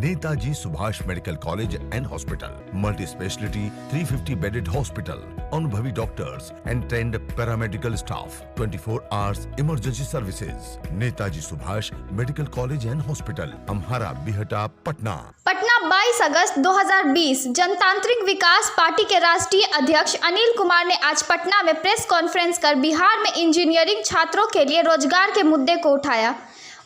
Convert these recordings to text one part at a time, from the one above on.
Netaji Subhash medical college and hospital, multi speciality 350 bedded hospital, अनुभवी doctors and trained paramedical staff, 24 hours emergency services. Netaji Subhash medical college and hospital, Amhara Bihta, Patna. Patna 22 अगस्त 2020। जनतांत्रिक विकास party के राष्ट्रीय अध्यक्ष अनिल कुमार ने आज पटना में प्रेस कॉन्फ्रेंस कर बिहार में इंजीनियरिंग छात्रों के लिए रोजगार के मुद्दे को उठाया।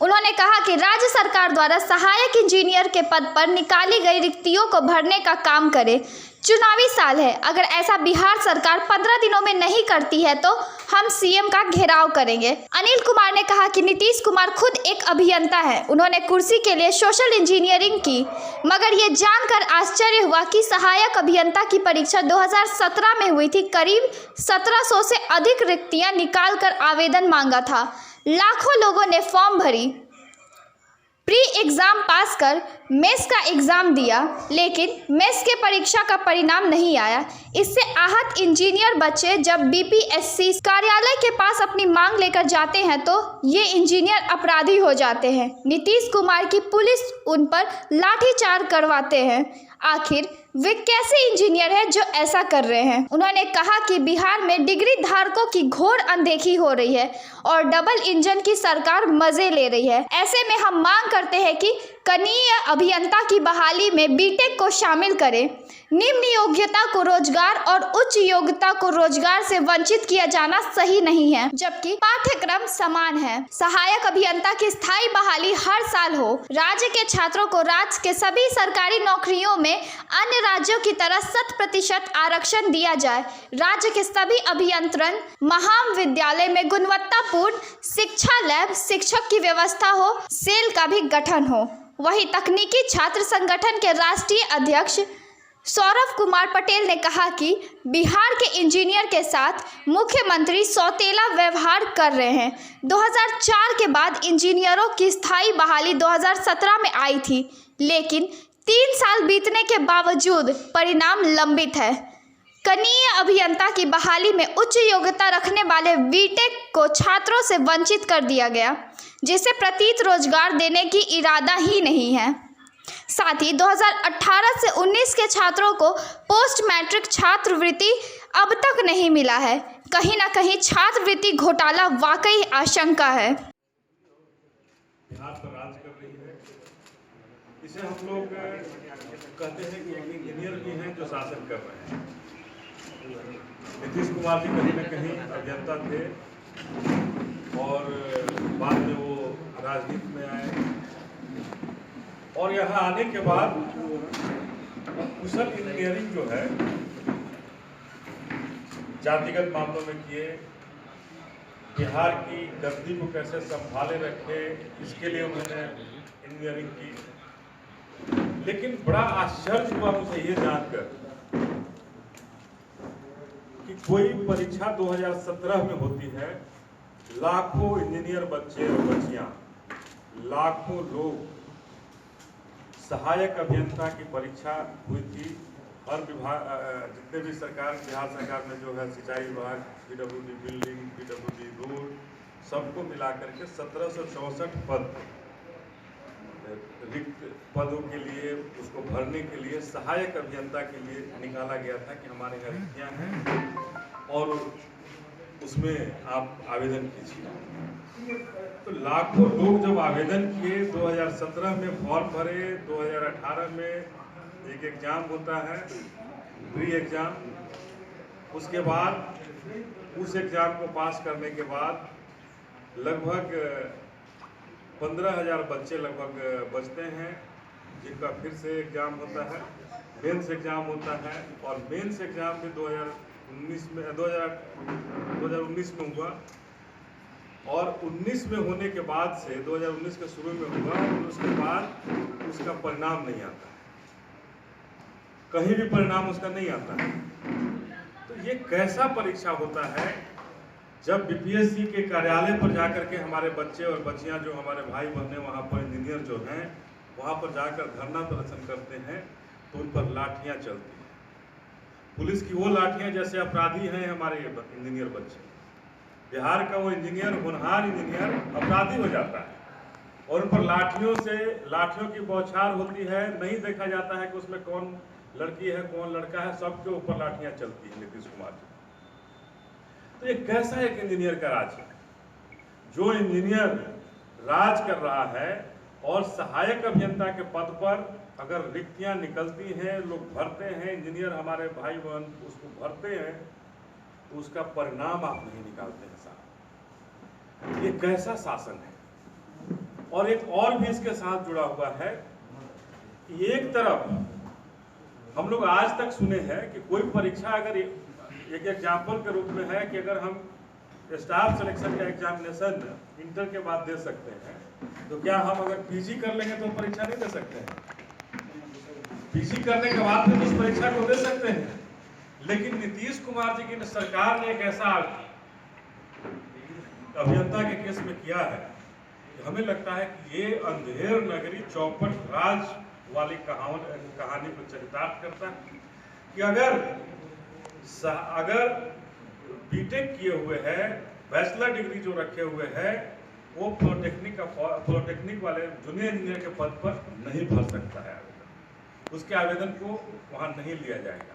उन्होंने कहा कि राज्य सरकार द्वारा सहायक इंजीनियर के पद पर निकाली गई रिक्तियों को भरने का काम करे। चुनावी साल है, अगर ऐसा बिहार सरकार 15 दिनों में नहीं करती है तो हम सीएम का घेराव करेंगे। अनिल कुमार ने कहा कि नीतीश कुमार खुद एक अभियंता है, उन्होंने कुर्सी के लिए सोशल इंजीनियरिंग की, मगर ये जानकर आश्चर्य हुआ कि सहायक अभियंता की परीक्षा 2017 में हुई थी। करीब 1700 से अधिक रिक्तियां निकाल कर आवेदन मांगा था। लाखों लोगों ने फॉर्म भरी, प्री एग्ज़ाम पास कर मेंस का एग्ज़ाम दिया, लेकिन मेंस के परीक्षा का परिणाम नहीं आया। इससे आहत इंजीनियर बच्चे जब बीपीएससी कार्यालय के पास अपनी मांग लेकर जाते हैं तो ये इंजीनियर अपराधी हो जाते हैं। नीतीश कुमार की पुलिस उन पर लाठीचार्ज करवाते हैं। आखिर वे कैसे इंजीनियर हैं जो ऐसा कर रहे हैं? उन्होंने कहा कि बिहार में डिग्री धारकों की घोर अनदेखी हो रही है और डबल इंजन की सरकार मजे ले रही है। ऐसे में हम मांग करते हैं कि कनीय अभियंता की बहाली में बीटेक को शामिल करें। निम्न योग्यता को रोजगार और उच्च योग्यता को रोजगार से वंचित किया जाना सही नहीं है, जबकि पाठ्यक्रम समान है। सहायक अभियंता की स्थायी बहाली हर साल हो। राज्य के छात्रों को राज्य के सभी सरकारी नौकरियों में अन्य राज्यों की तरह 100% आरक्षण दिया जाए। राज्य के सभी अभियंत्रण महाविद्यालय में गुणवत्तापूर्ण शिक्षा लैब, शिक्षक की व्यवस्था हो, सेल का भी गठन हो। वहीं तकनीकी छात्र संगठन के राष्ट्रीय अध्यक्ष सौरभ कुमार पटेल ने कहा कि बिहार के इंजीनियर के साथ मुख्यमंत्री सौतेला व्यवहार कर रहे हैं। 2004 के बाद इंजीनियरों की स्थायी बहाली 2017 में आई थी, लेकिन 3 साल बीतने के बावजूद परिणाम लंबित है। कनीय अभियंता की बहाली में उच्च योग्यता रखने वाले बीटेक को छात्रों से वंचित कर दिया गया, जिसे प्रतीत रोजगार देने की इरादा ही नहीं है। साथ ही 2018 से 19 के छात्रों को पोस्ट मैट्रिक छात्रवृत्ति अब तक नहीं मिला है। कहीं ना कहीं छात्रवृत्ति घोटाला वाकई आशंका है। बिहार पर राज कर रही है, इसे हम लोग कहते हैं कि इंजीनियर भी हैं जो शासन कर रहे हैं। नीतीश कुमार जी कहीं न कहीं अभियंता थे और बाद में वो राजनीति में आए और यहाँ आने के बाद कुशल इंजीनियरिंग जो है जातिगत मामलों में किए, बिहार की गद्दी को कैसे संभाले रखे, इसके लिए उन्होंने इंजीनियरिंग की। लेकिन बड़ा आश्चर्य हुआ मुझे ये जानकर कि कोई परीक्षा 2017 में होती है, लाखों इंजीनियर बच्चे और बच्चियां, लाखों लोग, सहायक अभियंता की परीक्षा हुई थी। हर विभाग, जितने भी सरकार, बिहार सरकार में जो है सिंचाई विभाग, पीडब्ल्यूडी बिल्डिंग, पीडब्ल्यूडी रोड, सबको मिलाकर के 1764 पद, रिक्त पदों के लिए, उसको भरने के लिए सहायक अभियंता के लिए निकाला गया था कि हमारे यहाँ रिक्तियाँ हैं और उसमें आप आवेदन कीजिए। तो लाखों लोग जब आवेदन किए, 2017 में फॉर्म भरे, 2018 में एक एग्ज़ाम होता है, प्री एग्ज़ाम, उसके बाद उस एग्ज़ाम को पास करने के बाद लगभग 15,000 बच्चे लगभग बचते हैं, जिनका फिर से एग्ज़ाम होता है, मेंस एग्ज़ाम होता है। और मेंस एग्ज़ाम भी 2019 में हुआ और 19 में होने के बाद से 2019 के शुरू में हुआ और उसके बाद उसका परिणाम नहीं आता है, कहीं भी परिणाम उसका नहीं आता है। तो ये कैसा परीक्षा होता है जब बीपीएससी के कार्यालय पर जाकर के हमारे बच्चे और बच्चियां, जो हमारे भाई बहनें वहाँ पर इंजीनियर जो हैं, वहाँ पर जाकर धरना प्रदर्शन करते हैं तो उन पर लाठियाँ चलती हैं। पुलिस की वो लाठियाँ जैसे अपराधी हैं हमारे इंजीनियर बच्चे। बिहार का वो इंजीनियर, होनहार इंजीनियर अपराधी हो जाता है। और उन पर लाठियों की बौछार होती है। नहीं देखा जाता है कि उसमें कौन लड़की है कौन लड़का है, सबके ऊपर लाठियां चलती है नीतीश कुमार जी। तो ये कैसा एक इंजीनियर का राज है? जो इंजीनियर राज कर रहा है और सहायक अभियंता के पद पर अगर रिक्तियां निकलती हैं, लोग भरते हैं, इंजीनियर हमारे भाई बहन उसको भरते हैं, तो उसका परिणाम आप नहीं निकालते हैं साहब। ये कैसा शासन है? और एक और भी इसके साथ जुड़ा हुआ है कि एक तरफ हम लोग आज तक सुने हैं कि कोई परीक्षा अगर एक एग्जाम्पल के रूप में है कि अगर हम स्टाफ सिलेक्शन का एग्जामिनेशन इंटर के बाद दे सकते हैं, तो क्या हम अगर पीजी कर लेंगे तो परीक्षा नहीं दे सकते हैं? पीजी करने के बाद में उस परीक्षा को दे सकते हैं। लेकिन नीतीश कुमार जी की सरकार ने एक ऐसा अभियंता के केस में किया है कि हमें लगता है कि ये अंधेर नगरी चौपट राज वाली कहानी को चरितार्थ करता है कि अगर बीटेक किए हुए हैं, बैचलर डिग्री जो रखे हुए हैं, वो पॉलिटेक्निक वाले जूनियर इंजीनियर के पद पर नहीं भर सकता है आवेदन। उसके आवेदन को वहां नहीं लिया जाएगा।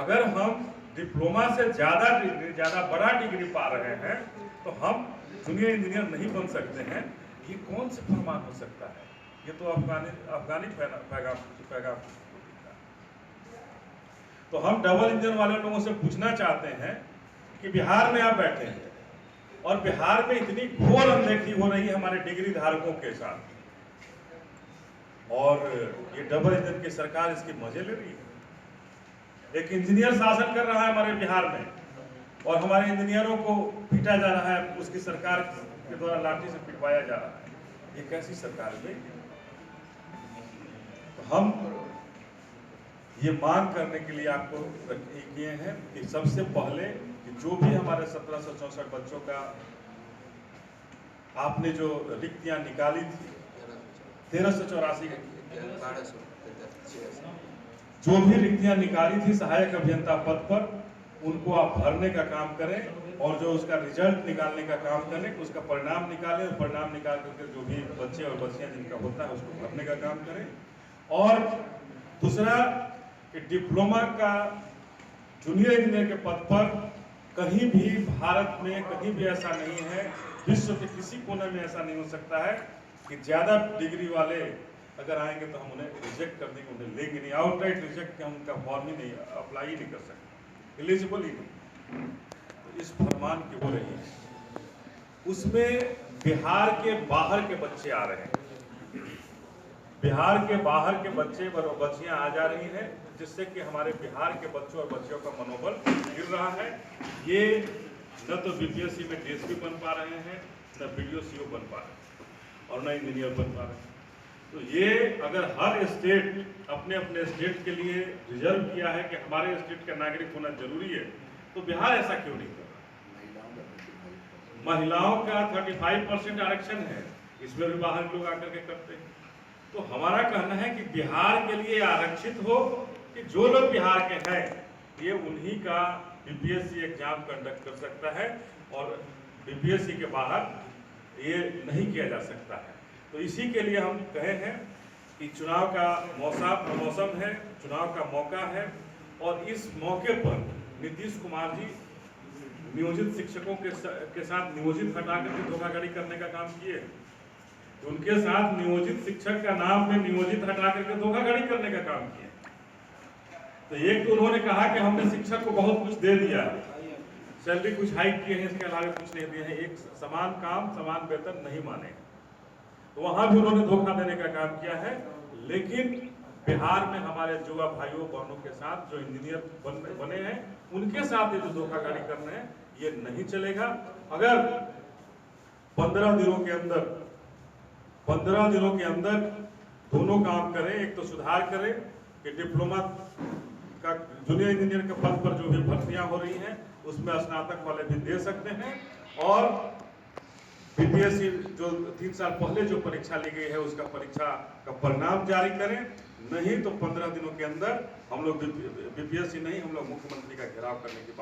अगर हम डिप्लोमा से ज्यादा बड़ा डिग्री पा रहे हैं तो हम जूनियर इंजीनियर नहीं बन सकते हैं। ये कौन से फरमान हो सकता है? ये तो अफगानी पैगाम। तो हम डबल इंजन वाले लोगों से पूछना चाहते हैं कि बिहार में आप बैठे हैं और बिहार में इतनी घोर अनदेखी हो रही है हमारे डिग्री धारकों के साथ, और ये डबल इंजन की सरकार इसकी मजे ले रही है। एक इंजीनियर शासन कर रहा है हमारे बिहार में और हमारे इंजीनियरों को पीटा जा रहा है, उसकी सरकार के द्वारा लाठी से पिटवाया जा रहा है। ये कैसी सरकार है? तो हम ये मांग करने के लिए आपको किए हैं कि सबसे पहले कि जो भी हमारे 1764 बच्चों का आपने जो रिक्तियां निकाली थी, 1384 जो भी रिक्तियां निकाली थी सहायक अभियंता पद पर, उनको आप भरने का काम करें और जो उसका रिजल्ट निकालने का काम करें, उसका परिणाम निकालें और परिणाम निकाल करके जो भी बच्चे और बच्चियां जिनका होता है उसको भरने का काम करें। और दूसरा कि डिप्लोमा का जूनियर इंजीनियर के पद पर कहीं भी भारत में कहीं भी ऐसा नहीं है, विश्व के किसी कोने में ऐसा नहीं हो सकता है कि ज्यादा डिग्री वाले अगर आएंगे तो हम उन्हें रिजेक्ट कर देंगे, उन्हें लेंगे नहीं, आउटराइट रिजेक्ट के हम उनका फॉर्म ही नहीं अप्लाई ही नहीं कर सकते, एलिजिबल ही नहीं। तो इस फरमान की हो रही है उसमें बिहार के बाहर के बच्चे आ रहे हैं, बिहार के बाहर के बच्चे और बच्चियां आ जा रही हैं, जिससे कि हमारे बिहार के बच्चों और बच्चियों का मनोबल गिर रहा है। ये न तो बीपीएससी में डीएसपी बन पा रहे हैं, न बीडीओ बन पा रहे हैं और न इंजीनियर बन पा रहे हैं। तो ये अगर हर स्टेट अपने अपने स्टेट के लिए रिजर्व किया है कि हमारे स्टेट का नागरिक होना जरूरी है, तो बिहार ऐसा क्यों नहीं कर रहा? महिलाओं का 35% आरक्षण है, इसमें भी बाहर लोग आकर के करते हैं। तो हमारा कहना है कि बिहार के लिए आरक्षित हो कि जो लोग बिहार के हैं ये उन्हीं का बीपीएससी एग्जाम कंडक्ट कर सकता है और बीपीएससी के बाहर ये नहीं किया जा सकता है। तो इसी के लिए हम कहे हैं कि चुनाव का मौसम है, चुनाव का मौका है और इस मौके पर नीतीश कुमार जी नियोजित शिक्षकों के साथ नियोजित हटाकर के धोखाधड़ी करने का काम किए। उनके साथ नियोजित शिक्षक का नाम में नियोजित हटा करके धोखाधड़ी करने का काम किया। तो एक तो उन्होंने कहा कि हमने शिक्षक को बहुत कुछ दे दिया, सैलरी कुछ हाइक किए हैं, इसके अलावा कुछ नहीं दिए हैं, एक समान काम समान वेतन नहीं माने, तो वहां भी उन्होंने धोखा देने का काम किया है। लेकिन बिहार में हमारे युवा भाइयों बहनों के साथ जो इंजीनियर बने हैं उनके साथ ये जो धोखाधड़ी कर रहे हैं ये नहीं चलेगा। अगर 15 दिनों के अंदर दोनों काम करें, एक तो सुधार करें कि डिप्लोमा का जूनियर इंजीनियर के पद पर जो भी भर्तियां हो रही हैं उसमें स्नातक वाले भी दे सकते हैं, और बीपीएससी जो 3 साल पहले जो परीक्षा ली गई है उसका परीक्षा का परिणाम जारी करें। नहीं तो 15 दिनों के अंदर हम लोग बीपीएससी नहीं, हम लोग मुख्यमंत्री का घेराव करने की